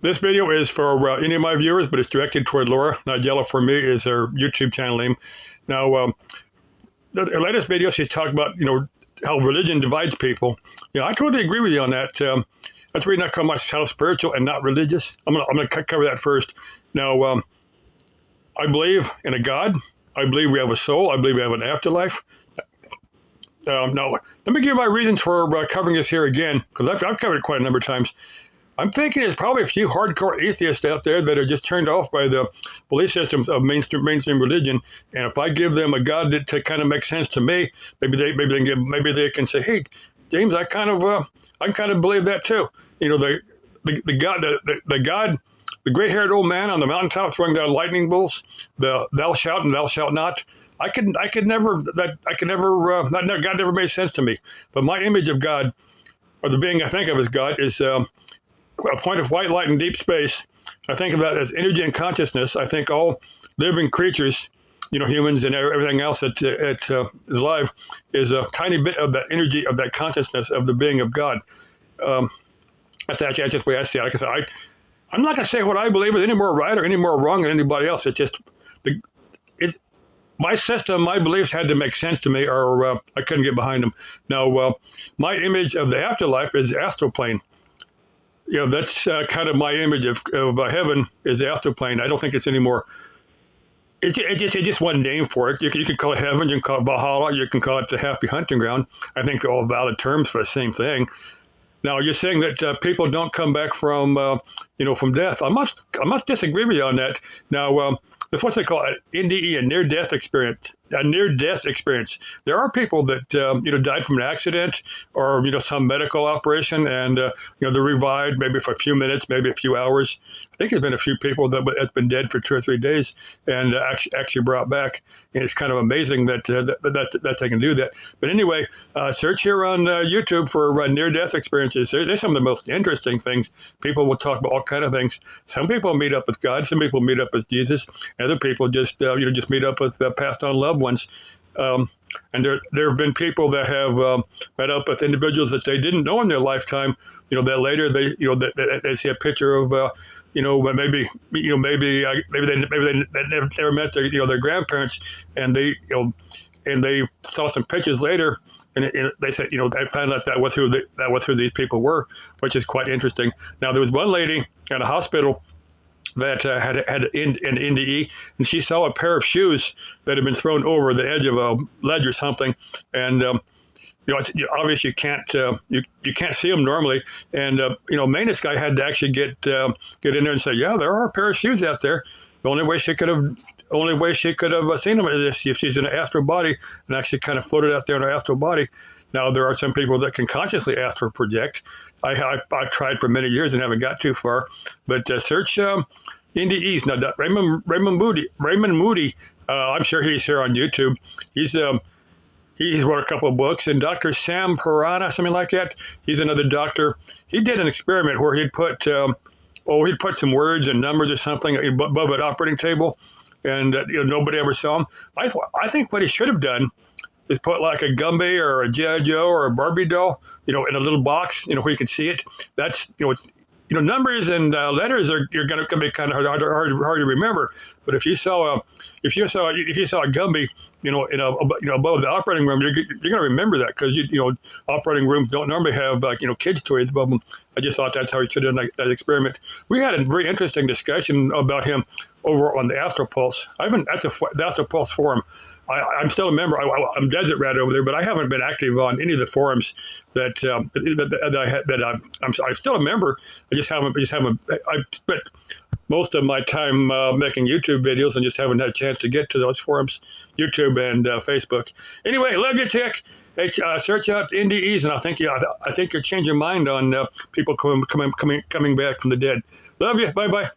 This video is for any of my viewers, but it's directed toward Laura. Nigella4me is her YouTube channel name. Now, the latest video, she talked about, how religion divides people. I totally agree with you on that. That's the reason I call myself spiritual and not religious. I'm gonna cover that first. Now, I believe in a God. I believe we have a soul. I believe we have an afterlife. Now, let me give you my reasons for covering this here again, because I've covered it quite a number of times. I'm thinking there's probably a few hardcore atheists out there that are just turned off by the belief systems of mainstream religion. And if I give them a God that to kind of makes sense to me, maybe they can say, "Hey, James, I kind of believe that too." The God, the God, the gray-haired old man on the mountaintop throwing down lightning bolts, the "thou shalt" and "thou shalt not." God never made sense to me. But my image of God, or the being I think of as God, is a point of white light in deep space. I think of that as energy and consciousness. I think all living creatures, humans and everything else that is alive, is a tiny bit of that energy, of that consciousness, of the being of God. That's just the way I see it. Like I said, I'm not going to say what I believe is any more right or any more wrong than anybody else. It's just my system, my beliefs had to make sense to me, or I couldn't get behind them. Now, my image of the afterlife is the astral plane. That's kind of my image of heaven, is the astral plane. I don't think it's any more. It's just one name for it. You can call it heaven, you can call it Valhalla, you can call it the happy hunting ground. I think they're all valid terms for the same thing. Now, you're saying that people don't come back from death. I must disagree with you on that. Now, that's what they call an NDE, a near-death experience. A near-death experience. There are people that died from an accident or some medical operation, and they're revived maybe for a few minutes, maybe a few hours. I think there's been a few people that's been dead for 2 or 3 days and actually brought back. And it's kind of amazing that they can do that. But anyway, search here on YouTube for near-death experiences. They're some of the most interesting things. People will talk about all kinds of things. Some people meet up with God. Some people meet up with Jesus. Other people just meet up with passed on loved ones. And there have been people that have met up with individuals that they didn't know in their lifetime. That later they see a picture of maybe they never met their grandparents, and they saw some pictures later, and they said they found out that was who these people were, which is quite interesting. Now, there was one lady at a hospital that had an NDE, and she saw a pair of shoes that had been thrown over the edge of a ledge or something, and obviously you can't see them normally, and maintenance guy had to actually get in there and say, yeah, there are a pair of shoes out there. The only way she could have seen them is if she's in an astral body and actually kind of floated out there in her astral body. Now, there are some people that can consciously astral project. I've tried for many years and haven't got too far. But search NDEs. Now, Raymond Moody. I'm sure he's here on YouTube. He's wrote a couple of books. And Dr. Sam Piranha, something like that. He's another doctor. He did an experiment where he'd put some words and numbers or something above an operating table, and nobody ever saw them. I think what he should have done is put like a Gumby or a G.I. Joe or a Barbie doll, in a little box, where you can see it. That's, numbers and letters you're going to be kind of hard to remember. But if you saw a Gumby, above the operating room, you're going to remember that, because operating rooms don't normally have kids' toys above them. I just thought that's how he should have done that experiment. We had a very interesting discussion about him over on the Astro Pulse. The Astro Pulse forum. I'm still a member. I'm Desert Rat over there, but I haven't been active on any of the forums I'm still a member. I spent most of my time making YouTube videos and just haven't had a chance to get to those forums, YouTube and Facebook. Anyway, love you, chick. Hey, search out NDEs, and I think you'll change your mind on people coming back from the dead. Love you. Bye bye.